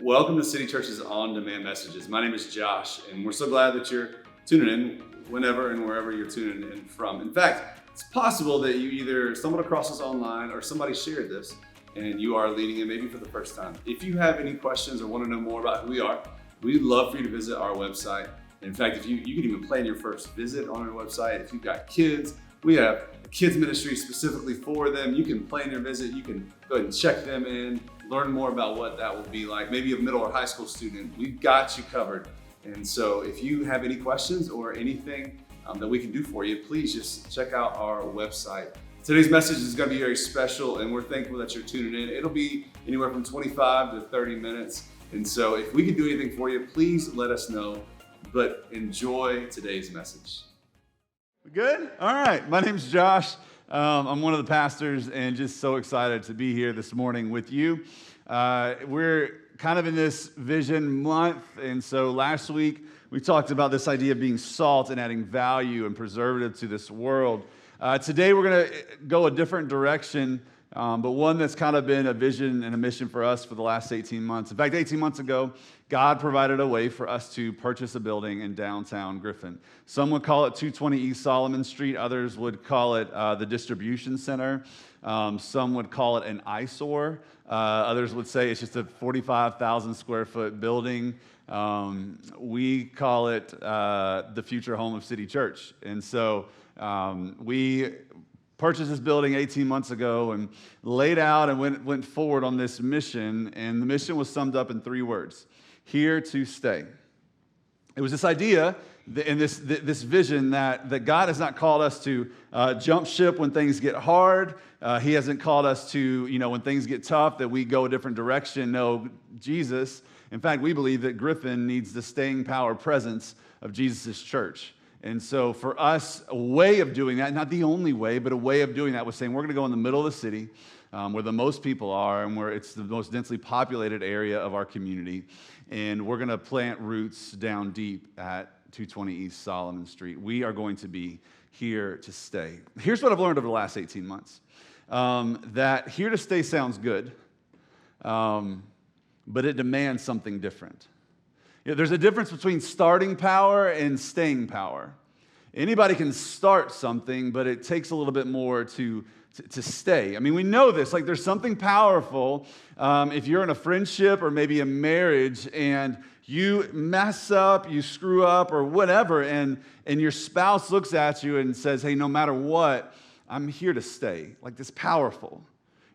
Welcome to City Church's On Demand Messages. My name is Josh, and we're so glad that you're tuning in whenever and wherever you're tuning in from. In fact, it's possible that you either stumbled across us online or somebody shared this and you are leading it maybe for the first time. If you have any questions or want to know more about who we are, we'd love for you to visit our website. In fact, if you can even plan your first visit on our website. If you've got kids, we have a kids ministry specifically for them. You can plan your visit. You can go ahead and check them in, learn more about what that will be like. Maybe a middle or high school student, we've got you covered. And so if you have any questions or anything that we can do for you, please just check out our website. Today's message is going to be very special, and we're thankful that you're tuning in. It'll be anywhere from 25 to 30 minutes. And so if we can do anything for you, please let us know. But enjoy today's message. Good? All right. My name's Josh. I'm one of the pastors and just so excited to be here this morning with you. We're kind of in this vision month, and so last week we talked about this idea of being salt and adding value and preservative to this world. Today we're going to go a different direction, but one that's kind of been a vision and a mission for us for the last 18 months. In fact, 18 months ago, God provided a way for us to purchase a building in downtown Griffin. Some would call it 220 East Solomon Street. Others would call it the distribution center. Some would call it an eyesore. Others would say it's just a 45,000 square foot building. We call it the future home of City Church. And so we purchased this building 18 months ago and laid out and went forward on this mission. And the mission was summed up in 3 words: here to stay. It was this idea and this vision that God has not called us to jump ship when things get hard. He hasn't called us to, when things get tough, that we go a different direction. No, Jesus. In fact, we believe that Griffin needs the staying power presence of Jesus' church. And so for us, a way of doing that, not the only way, but a way of doing that was saying we're going to go in the middle of the city where the most people are and where it's the most densely populated area of our community. And we're going to plant roots down deep at 220 East Solomon Street. We are going to be here to stay. Here's what I've learned over the last 18 months. That here to stay sounds good, but it demands something different. There's a difference between starting power and staying power. Anybody can start something, but it takes a little bit more to stay. I mean, we know this. Like, there's something powerful if you're in a friendship or maybe a marriage and you mess up, you screw up or whatever, and your spouse looks at you and says, hey, no matter what, I'm here to stay. Like, this powerful.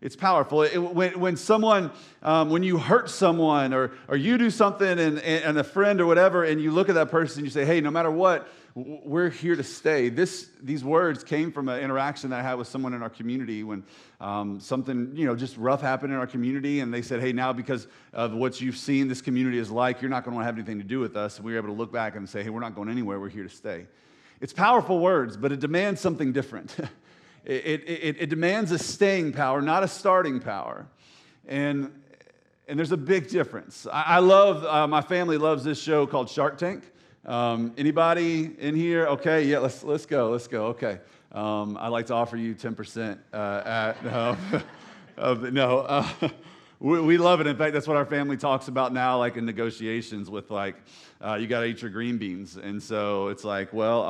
It's powerful. When someone, when you hurt someone or you do something and a friend or whatever, and you look at that person and you say, hey, no matter what, we're here to stay. These words came from an interaction that I had with someone in our community when something, just rough happened in our community, and they said, hey, now because of what you've seen this community is like, you're not going to want to have anything to do with us. And we were able to look back and say, hey, we're not going anywhere. We're here to stay. It's powerful words, but it demands something different. It demands a staying power, not a starting power. And there's a big difference. I love, my family loves this show called Shark Tank. Anybody in here? Okay, yeah, let's go. Okay. I'd like to offer you 10% we love it. In fact, that's what our family talks about now, like in negotiations with you got to eat your green beans. And so it's like, well,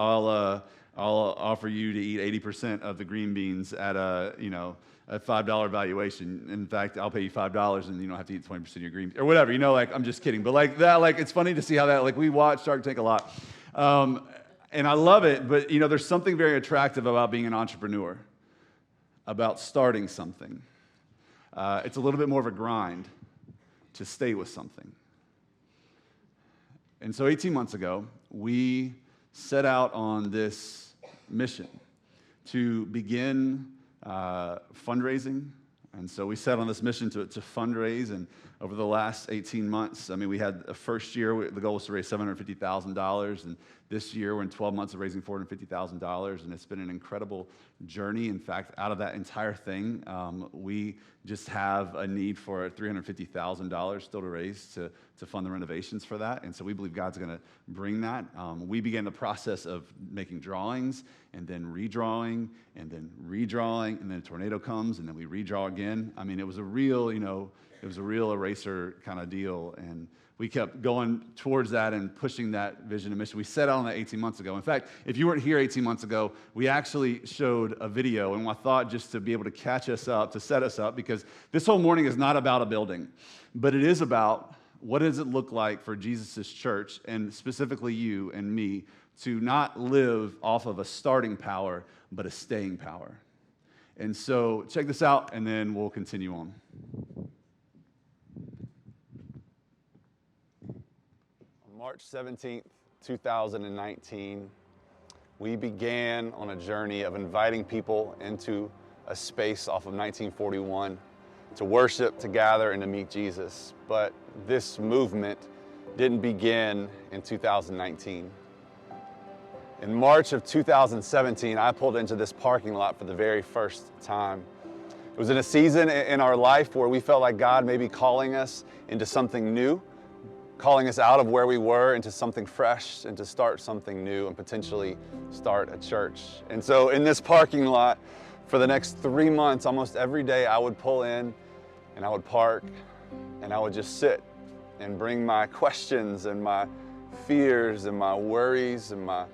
I'll offer you to eat 80% of the green beans at a $5 valuation. In fact, I'll pay you $5 and you don't have to eat 20% of your green beans or whatever. I'm just kidding. But it's funny to see how that, we watch Shark Tank a lot. And I love it, but there's something very attractive about being an entrepreneur, about starting something. It's a little bit more of a grind to stay with something. And so 18 months ago, we set out on this mission to begin fundraising. And so we set on this mission to fundraise, and over the last 18 months, we had a first year, the goal was to raise $750,000, and this year we're in 12 months of raising $450,000, and it's been an incredible journey. In fact, out of that entire thing, we just have a need for $350,000 still to raise to fund the renovations for that, and so we believe God's going to bring that. We began the process of making drawings, and then redrawing, and then redrawing, and then a tornado comes, and then we redraw again. It was a real, It was a real eraser kind of deal, and we kept going towards that and pushing that vision and mission. We set out on that 18 months ago. In fact, if you weren't here 18 months ago, we actually showed a video, and I thought just to be able to catch us up, to set us up, because this whole morning is not about a building, but it is about what does it look like for Jesus' church, and specifically you and me, to not live off of a starting power, but a staying power. And so check this out, and then we'll continue on. March 17th, 2019, we began on a journey of inviting people into a space off of 1941 to worship, to gather, and to meet Jesus. But this movement didn't begin in 2019. In March of 2017, I pulled into this parking lot for the very first time. It was in a season in our life where we felt like God may be calling us into something new, calling us out of where we were into something fresh, and to start something new and potentially start a church. And so in this parking lot, for the next 3 months, almost every day, I would pull in and I would park and I would just sit and bring my questions and my fears and my worries and my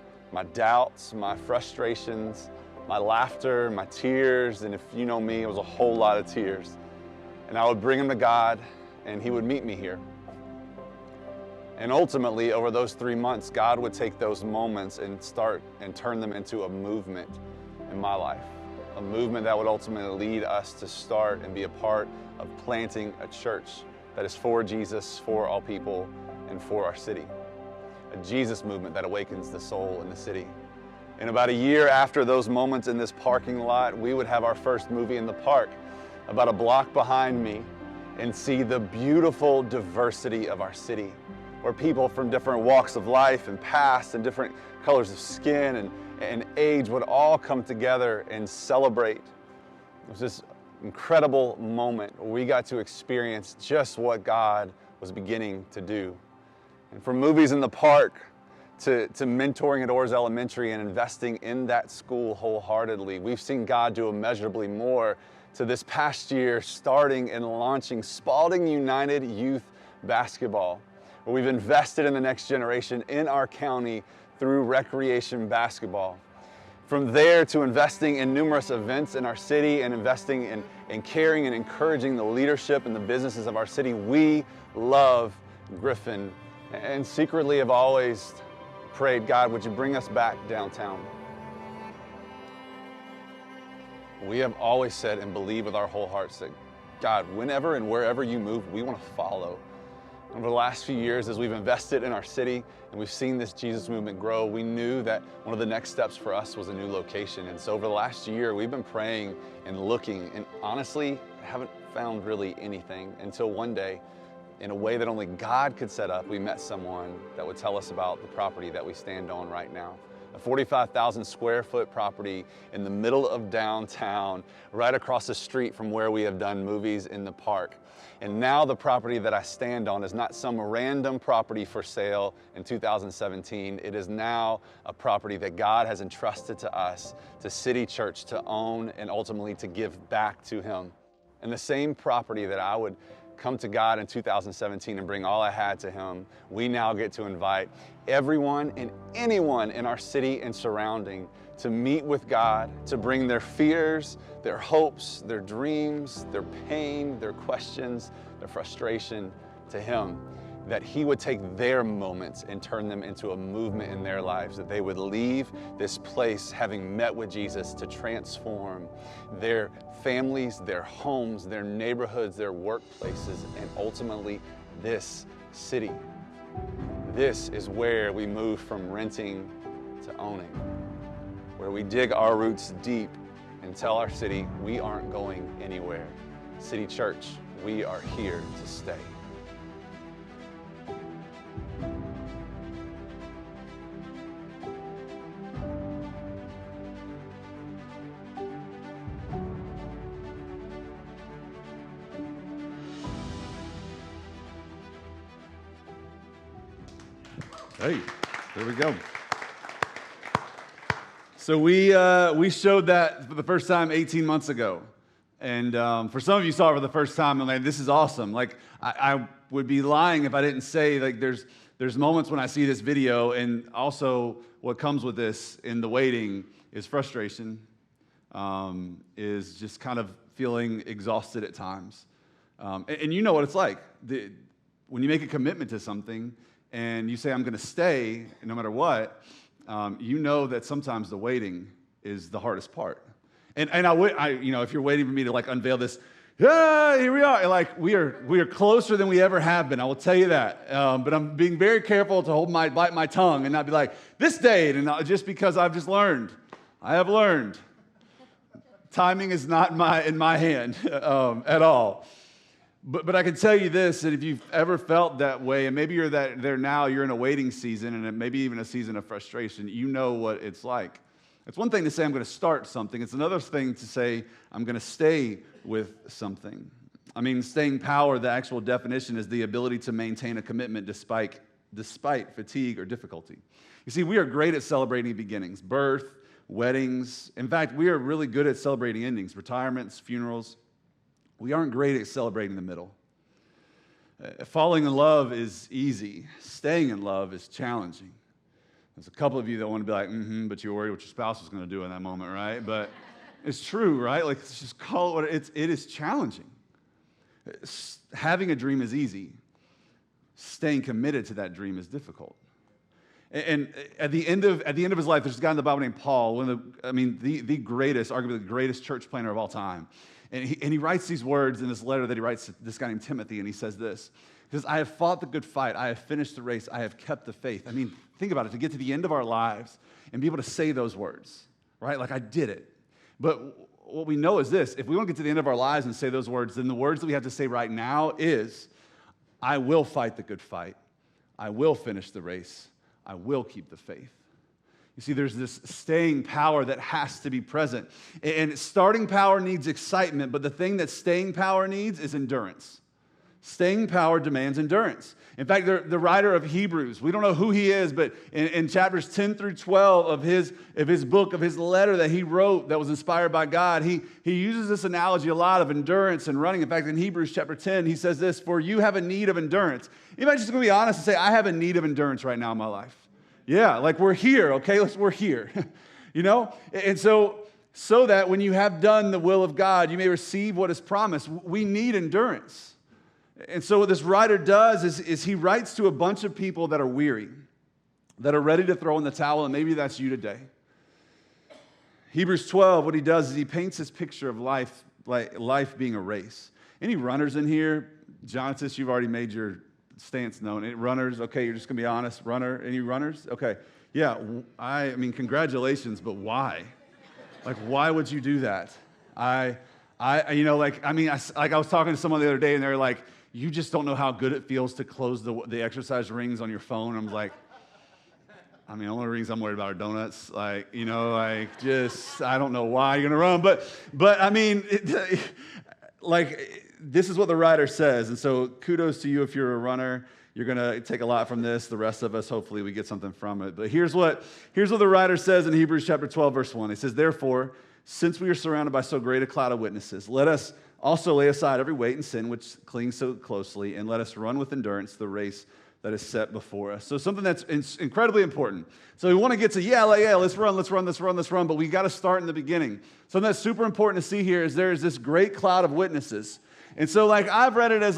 doubts, my frustrations, my laughter, my tears, and if you know me, it was a whole lot of tears. And I would bring them to God, and He would meet me here. And ultimately, over those 3 months, God would take those moments and start and turn them into a movement in my life. A movement that would ultimately lead us to start and be a part of planting a church that is for Jesus, for all people, and for our city. A Jesus movement that awakens the soul in the city. And about a year after those moments in this parking lot, we would have our first movie in the park, about a block behind me, and see the beautiful diversity of our city, where people from different walks of life and past and different colors of skin and age would all come together and celebrate. It was this incredible moment where we got to experience just what God was beginning to do. And from movies in the park to mentoring at Orrs Elementary and investing in that school wholeheartedly, we've seen God do immeasurably more to this past year, starting and launching Spalding United Youth Basketball, where we've invested in the next generation in our county through recreation basketball. From there to investing in numerous events in our city and investing in caring and encouraging the leadership and the businesses of our city, we love Griffin and secretly have always prayed, God, would you bring us back downtown? We have always said and believe with our whole hearts that, God, whenever and wherever you move, we want to follow. Over the last few years, as we've invested in our city and we've seen this Jesus movement grow, we knew that one of the next steps for us was a new location. And so over the last year, we've been praying and looking, and honestly, haven't found really anything until one day, in a way that only God could set up, we met someone that would tell us about the property that we stand on right now. A 45,000 square foot property in the middle of downtown, right across the street from where we have done movies in the park. And now the property that I stand on is not some random property for sale in 2017. It is now a property that God has entrusted to us, to City Church, to own and ultimately to give back to Him. And the same property that I would come to God in 2017 and bring all I had to Him, we now get to invite everyone and anyone in our city and surrounding to meet with God, to bring their fears, their hopes, their dreams, their pain, their questions, their frustration to Him, that He would take their moments and turn them into a movement in their lives, that they would leave this place having met with Jesus to transform their families, their homes, their neighborhoods, their workplaces, and ultimately this city. This is where we move from renting to owning, where we dig our roots deep and tell our city we aren't going anywhere. City Church, we are here to stay. Hey, there we go. So we showed that for the first time 18 months ago. And for some of you saw it for the first time, and like, this is awesome. Like, I would be lying if I didn't say, like, there's moments when I see this video, and also what comes with this in the waiting is frustration, is just kind of feeling exhausted at times. And you know what it's like. When you make a commitment to something and you say, I'm going to stay no matter what, you know that sometimes the waiting is the hardest part. And if you're waiting for me to like unveil this, yeah, here we are. Like we are closer than we ever have been. I will tell you that. But I'm being very careful to bite my tongue and not be like this date, and just because I have learned. Timing is not in my hand at all. But I can tell you this, that if you've ever felt that way, and maybe you're there now, you're in a waiting season, and maybe even a season of frustration, you know what it's like. It's one thing to say, I'm going to start something. It's another thing to say, I'm going to stay with something. I mean, staying power, the actual definition is the ability to maintain a commitment despite fatigue or difficulty. You see, we are great at celebrating beginnings, birth, weddings. In fact, we are really good at celebrating endings, retirements, funerals. We aren't great at celebrating the middle. Falling in love is easy. Staying in love is challenging. There's a couple of you that want to be like, but you're worried what your spouse is going to do in that moment, right? But it's true, right? Like, let's just call it what it is challenging. Having a dream is easy. Staying committed to that dream is difficult. And at the end of his life, there's a guy in the Bible named Paul, the greatest, arguably the greatest church planner of all time. And he writes these words in this letter that he writes to this guy named Timothy, and he says this. He says, I have fought the good fight. I have finished the race. I have kept the faith. I mean, think about it. To get to the end of our lives and be able to say those words, right? Like, I did it. But what we know is this. If we want to get to the end of our lives and say those words, then the words that we have to say right now is, I will fight the good fight. I will finish the race. I will keep the faith. You see, there's this staying power that has to be present. And starting power needs excitement, but the thing that staying power needs is endurance. Staying power demands endurance. In fact, the writer of Hebrews, we don't know who he is, but in chapters 10 through 12 of his book, of his letter that he wrote that was inspired by God, he uses this analogy a lot of endurance and running. In fact, in Hebrews chapter 10, he says this, for you have a need of endurance. Anybody just going to be honest and say, I have a need of endurance right now in my life? Yeah, like we're here, okay? We're here, you know? And so that when you have done the will of God, you may receive what is promised. We need endurance. And so what this writer does is he writes to a bunch of people that are weary, that are ready to throw in the towel, and maybe that's you today. Hebrews 12, what he does is he paints this picture of life, like life being a race. Any runners in here? Jonathan, you've already made your stance known. Any runners? Okay, you're just going to be honest. Runner? Any runners? Okay. Yeah, I mean, congratulations, but why? Like, why would you do that? I was talking to someone the other day, and they're like, you just don't know how good it feels to close the exercise rings on your phone. I'm like, I mean, the only rings I'm worried about are donuts. Like, I don't know why you're going to run. But I mean, this is what the writer says. And so kudos to you if you're a runner. You're going to take a lot from this. The rest of us, hopefully, we get something from it. But here's what the writer says in Hebrews chapter 12, verse 1. He says, therefore, since we are surrounded by so great a cloud of witnesses, let us also lay aside every weight and sin which clings so closely, and let us run with endurance the race that is set before us. So something that's incredibly important. So we want to get to, let's run, but we got to start in the beginning. Something that's super important to see here is there is this great cloud of witnesses. And so, I've read it as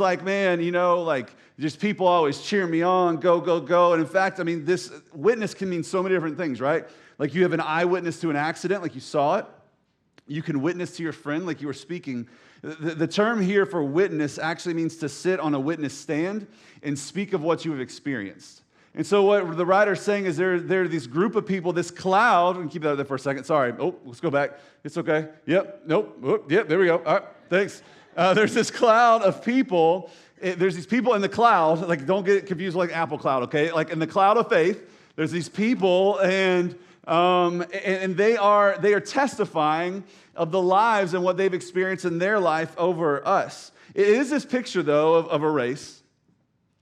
just people always cheer me on, go, go, go. And in fact, I mean, this witness can mean so many different things, right? Like you have an eyewitness to an accident, like you saw it. You can witness to your friend, like you were speaking. The term here for witness actually means to sit on a witness stand and speak of what you have experienced. And so what the writer's saying is there are this group of people, this cloud, and keep that there for a second. Sorry. Oh, let's go back. It's okay. Yep. Nope. Oh, yep. There we go. All right. Thanks. There's this cloud of people. There's these people in the cloud. Don't get confused with Apple Cloud, okay? In the cloud of faith, there's these people, and they are testifying of the lives and what they've experienced in their life over us. It is this picture, though, of a race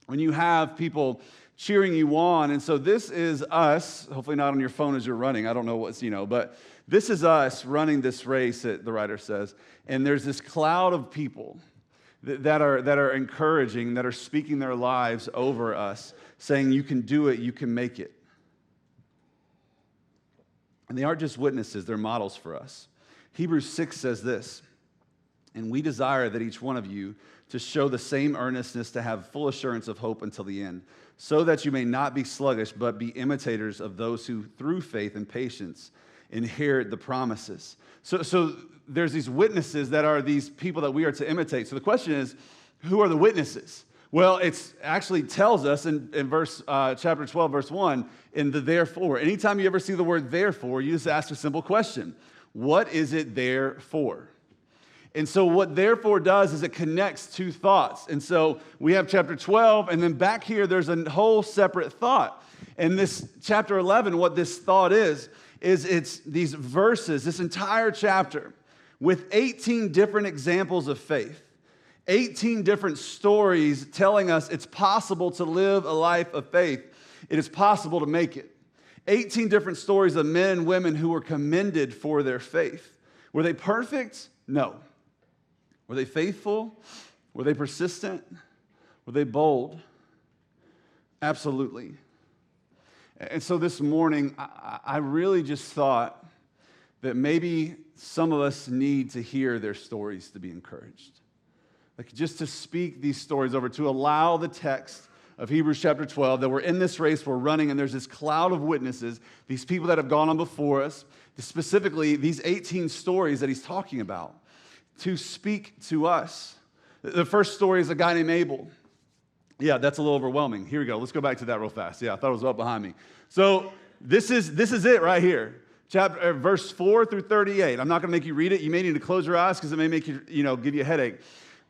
when you have people cheering you on. And so this is us, hopefully not on your phone as you're running. I don't know what's, but This is us running this race, the writer says, and there's this cloud of people that are encouraging, that are speaking their lives over us, saying, you can do it, you can make it. And they aren't just witnesses, they're models for us. Hebrews 6 says this, and we desire that each one of you to show the same earnestness, to have full assurance of hope until the end, so that you may not be sluggish, but be imitators of those who, through faith and patience, inherit the promises. So there's these witnesses that are these people that we are to imitate. So the question is, who are the witnesses? Well, it actually tells us in chapter 12, verse 1, in the therefore. Anytime you ever see the word therefore, you just ask a simple question. What is it there for? And so what therefore does is it connects two thoughts. And so we have chapter 12, and then back here there's a whole separate thought. And this chapter 11, what this thought is it's these verses, this entire chapter, with 18 different examples of faith. 18 different stories telling us it's possible to live a life of faith. It is possible to make it. 18 different stories of men and women who were commended for their faith. Were they perfect? No. Were they faithful? Were they persistent? Were they bold? Absolutely. And so this morning, I really just thought that maybe some of us need to hear their stories to be encouraged. Like just to speak these stories over, to allow the text of Hebrews chapter 12, that we're in this race, we're running, and there's this cloud of witnesses, these people that have gone on before us, specifically these 18 stories that he's talking about, to speak to us. The first story is a guy named Abel. Yeah, that's a little overwhelming. Here we go. Let's go back to that real fast. Yeah, I thought it was up behind me. So this is it right here. Verse 4 through 38. I'm not going to make you read it. You may need to close your eyes because it may make you, give you a headache.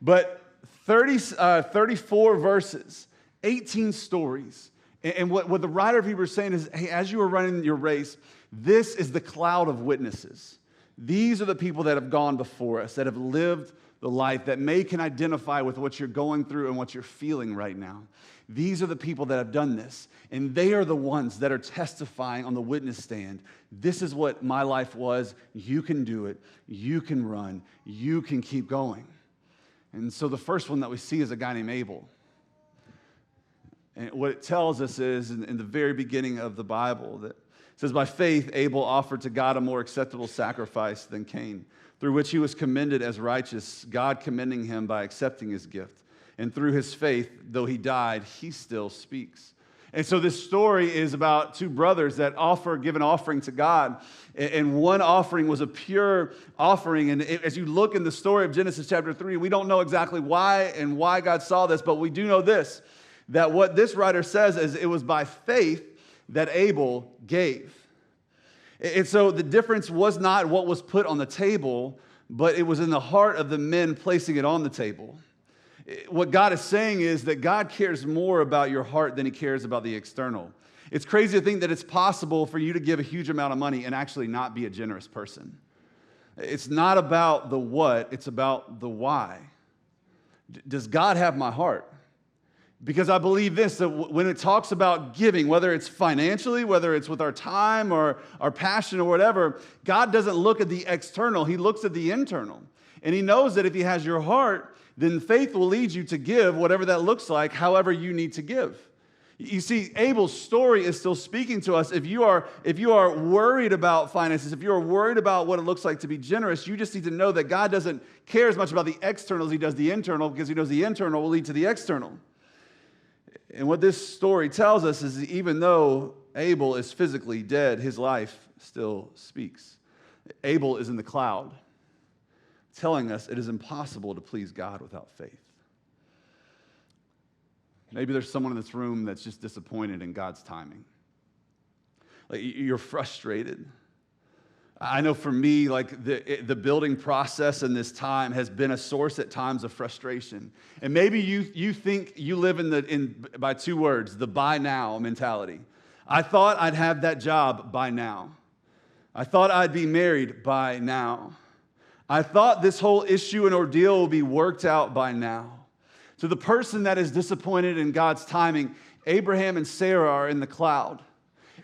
But 34 verses, 18 stories. And what the writer of Hebrews is saying is, hey, as you are running your race, this is the cloud of witnesses. These are the people that have gone before us, that have lived the life, that can identify with what you're going through and what you're feeling right now. These are the people that have done this, and they are the ones that are testifying on the witness stand. This is what my life was. You can do it. You can run. You can keep going. And so the first one that we see is a guy named Abel. And what it tells us is, in the very beginning of the Bible, that it says, by faith, Abel offered to God a more acceptable sacrifice than Cain, through which he was commended as righteous, God commending him by accepting his gift. And through his faith, though he died, he still speaks. And so this story is about two brothers that give an offering to God. And one offering was a pure offering. And as you look in the story of Genesis chapter 3, we don't know exactly why God saw this, but we do know this, that what this writer says is it was by faith that Abel gave. And so the difference was not what was put on the table, but it was in the heart of the men placing it on the table. What God is saying is that God cares more about your heart than he cares about the external. It's crazy to think that it's possible for you to give a huge amount of money and actually not be a generous person. It's not about the what, it's about the why. Does God have my heart? Because I believe this, that when it talks about giving, whether it's financially, whether it's with our time or our passion or whatever, God doesn't look at the external, he looks at the internal. And he knows that if he has your heart, then faith will lead you to give whatever that looks like, however you need to give. You see, Abel's story is still speaking to us. If you are worried about finances, if you are worried about what it looks like to be generous, you just need to know that God doesn't care as much about the external as he does the internal, because he knows the internal will lead to the external. And what this story tells us is that even though Abel is physically dead, his life still speaks. Abel is in the cloud, telling us it is impossible to please God without faith. Maybe there's someone in this room that's just disappointed in God's timing. Like you're frustrated. I know for me, like the building process in this time has been a source at times of frustration. And maybe you think you live by two words, the by now mentality. I thought I'd have that job by now. I thought I'd be married by now. I thought this whole issue and ordeal will be worked out by now. To the person that is disappointed in God's timing, Abraham and Sarah are in the cloud.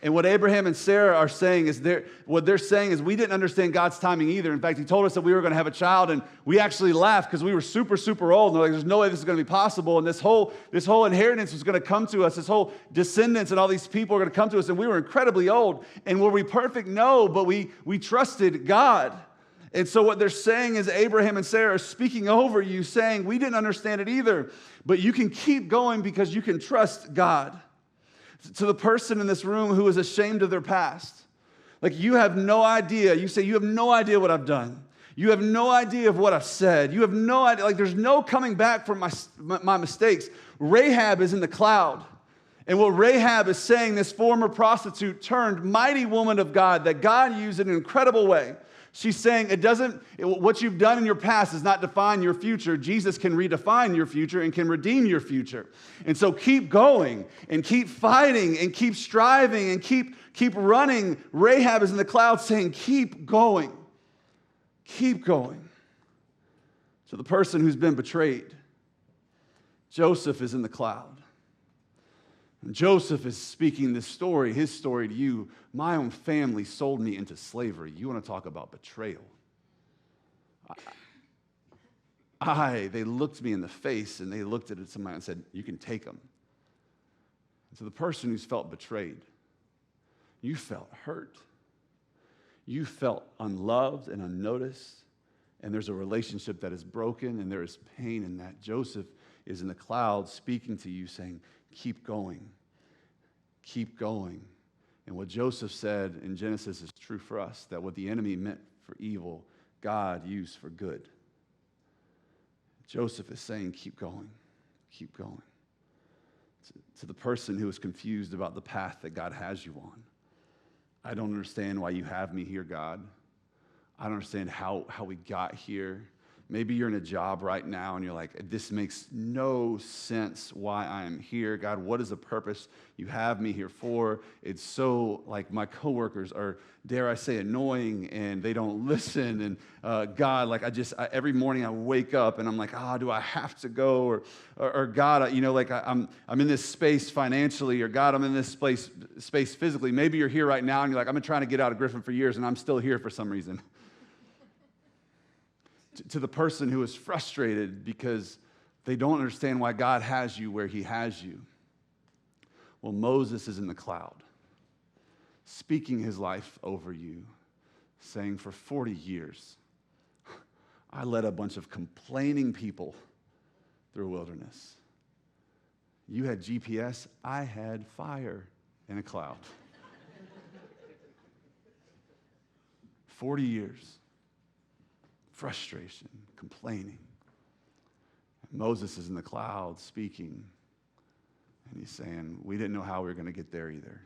And what Abraham and Sarah are saying is what they're saying is we didn't understand God's timing either. In fact, he told us that we were going to have a child, and we actually laughed because we were super, super old. And we're like, there's no way this is going to be possible. And this whole inheritance was going to come to us. This whole descendants and all these people are going to come to us. And we were incredibly old. And were we perfect? No, but we trusted God. And so what they're saying is Abraham and Sarah are speaking over you, saying, we didn't understand it either, but you can keep going because you can trust God. To the person in this room who is ashamed of their past, like you have no idea. You say, you have no idea what I've done. You have no idea of what I've said. You have no idea. Like there's no coming back from my mistakes. Rahab is in the cloud. And what Rahab is saying, this former prostitute turned mighty woman of God that God used in an incredible way. She's saying what you've done in your past does not define your future. Jesus can redefine your future and can redeem your future. And so keep going and keep fighting and keep striving and keep running. Rahab is in the cloud saying, keep going. Keep going. To the person who's been betrayed, Joseph is in the cloud. And Joseph is speaking this story, his story to you. My own family sold me into slavery. You want to talk about betrayal? They looked me in the face and they looked at somebody and said, you can take them. And to the person who's felt betrayed, you felt hurt. You felt unloved and unnoticed. And there's a relationship that is broken and there is pain in that. Joseph is in the cloud speaking to you saying, keep going. Keep going. And what Joseph said in Genesis is true for us, that what the enemy meant for evil, God used for good. Joseph is saying, keep going. Keep going. To the person who is confused about the path that God has you on, I don't understand why you have me here, God. I don't understand how we got here. Maybe you're in a job right now and you're like, this makes no sense why I am here. God, what is the purpose you have me here for? It's so like my coworkers are, dare I say, annoying and they don't listen. And God, like every morning I wake up and I'm like, do I have to go? Or God, I'm in this space financially, or God, I'm in this space physically. Maybe you're here right now and you're like, I've been trying to get out of Griffin for years and I'm still here for some reason. To the person who is frustrated because they don't understand why God has you where he has you. Well, Moses is in the cloud, speaking his life over you, saying, for 40 years, I led a bunch of complaining people through a wilderness. You had GPS, I had fire in a cloud. 40 years. Frustration, complaining. Moses is in the cloud speaking, and he's saying, we didn't know how we were going to get there either.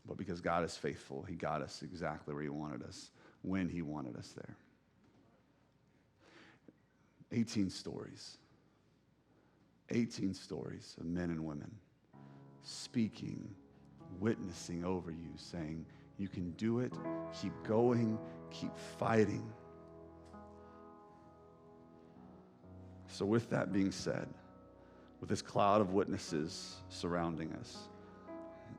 But because God is faithful, he got us exactly where he wanted us, when he wanted us there. 18 stories. 18 stories of men and women speaking, witnessing over you, saying, you can do it, keep going, keep fighting. So with that being said, with this cloud of witnesses surrounding us,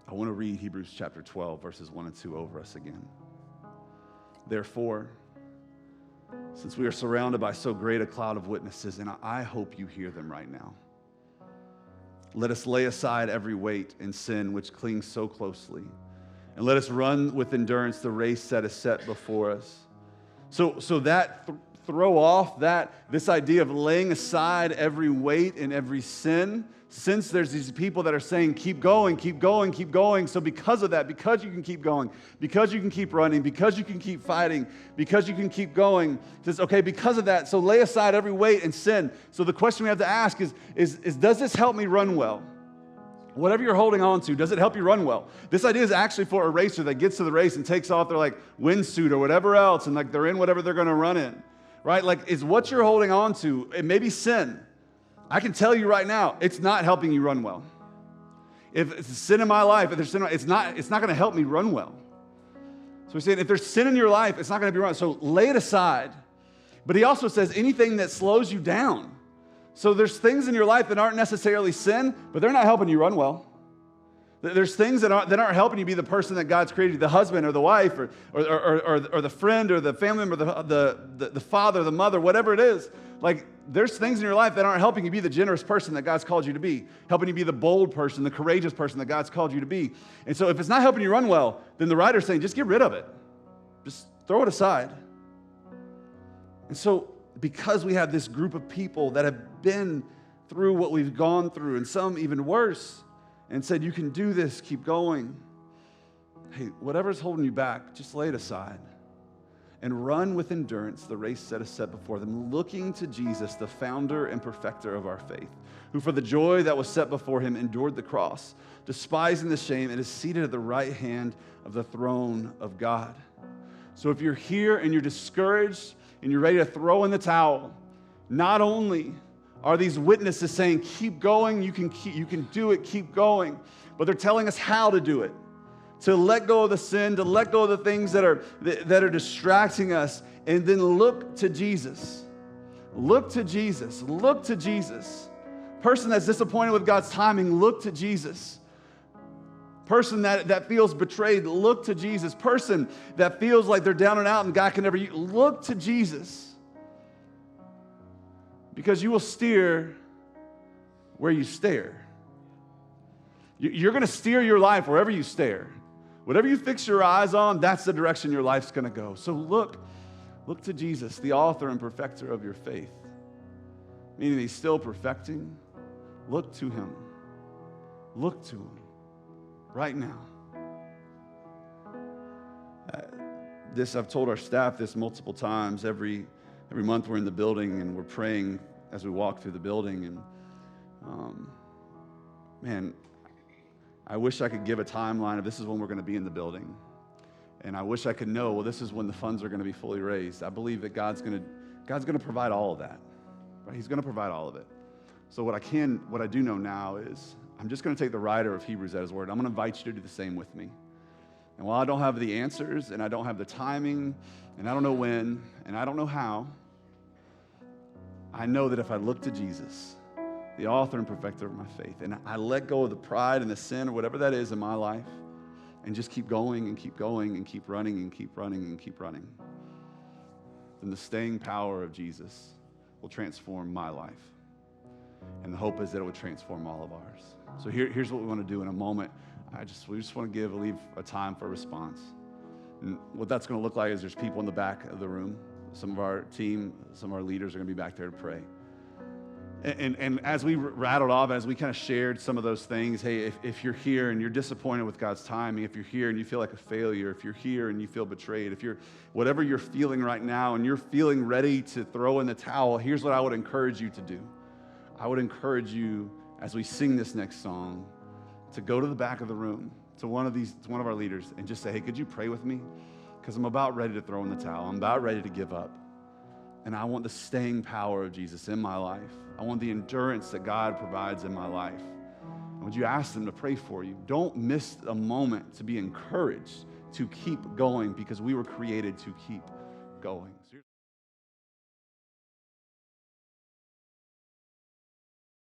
I want to read Hebrews chapter 12, verses 1 and 2 over us again. Therefore, since we are surrounded by so great a cloud of witnesses, and I hope you hear them right now, let us lay aside every weight and sin which clings so closely, and let us run with endurance the race that is set before us. So that throw off this idea of laying aside every weight and every sin, since there's these people that are saying, keep going, keep going, keep going. So because of that, because you can keep going, because you can keep running, because you can keep fighting, because you can keep going, says, okay, because of that, so lay aside every weight and sin. So the question we have to ask is does this help me run well? Whatever you're holding on to, does it help you run well? This idea is actually for a racer that gets to the race and takes off their windsuit or whatever else, and they're in whatever they're going to run in, right? Is what you're holding on to, it may be sin. I can tell you right now, it's not helping you run well. If it's a sin in my life, if there's sin, it's not going to help me run well. So he's saying, if there's sin in your life, it's not going to be run. So lay it aside. But he also says anything that slows you down. So there's things in your life that aren't necessarily sin, but they're not helping you run well. There's things that aren't helping you be the person that God's created you, the husband or the wife or the friend or the family member, the father, the mother, whatever it is. Like, there's things in your life that aren't helping you be the generous person that God's called you to be, helping you be the bold person, the courageous person that God's called you to be. And so if it's not helping you run well, then the writer's saying, just get rid of it. Just throw it aside. And so because we have this group of people that have been through what we've gone through, and some even worse, and said, you can do this, keep going. Hey, whatever's holding you back, just lay it aside and run with endurance the race that is set before them, looking to Jesus, the founder and perfecter of our faith, who for the joy that was set before him endured the cross, despising the shame, and is seated at the right hand of the throne of God. So if you're here and you're discouraged and you're ready to throw in the towel, not only are these witnesses saying, keep going, you can do it, keep going, but they're telling us how to do it. To let go of the sin, to let go of the things that are distracting us, and then look to Jesus. Look to Jesus. Look to Jesus. Person that's disappointed with God's timing, look to Jesus. Person that feels betrayed, look to Jesus. Person that feels like they're down and out and God can never use, look to Jesus. Because you will steer where you stare. You're going to steer your life wherever you stare. Whatever you fix your eyes on, that's the direction your life's going to go. So look to Jesus, the author and perfecter of your faith. Meaning he's still perfecting. Look to him. Look to him right now. I've told our staff this multiple times. Every month we're in the building and we're praying as we walk through the building. And man, I wish I could give a timeline of this is when we're going to be in the building. And I wish I could know, well, this is when the funds are going to be fully raised. I believe that God's going to provide all of that. Right? He's going to provide all of it. So what I do know now is I'm just going to take the writer of Hebrews at his word. I'm going to invite you to do the same with me. And while I don't have the answers and I don't have the timing and I don't know when and I don't know how, I know that if I look to Jesus, the author and perfecter of my faith, and I let go of the pride and the sin or whatever that is in my life and just keep going and keep going and keep running and keep running and keep running, then the staying power of Jesus will transform my life. And the hope is that it would transform all of ours. So here's what we want to do in a moment. We just want to leave a time for a response. And what that's going to look like is there's people in the back of the room. Some of our team, some of our leaders are going to be back there to pray. And as we rattled off, as we kind of shared some of those things, hey, if you're here and you're disappointed with God's timing, if you're here and you feel like a failure, if you're here and you feel betrayed, whatever you're feeling right now and you're feeling ready to throw in the towel, here's what I would encourage you to do. I would encourage you, as we sing this next song, to go to the back of the room, to one of our leaders, and just say, hey, could you pray with me? Because I'm about ready to throw in the towel. I'm about ready to give up. And I want the staying power of Jesus in my life. I want the endurance that God provides in my life. And would you ask them to pray for you? Don't miss a moment to be encouraged to keep going, because we were created to keep going.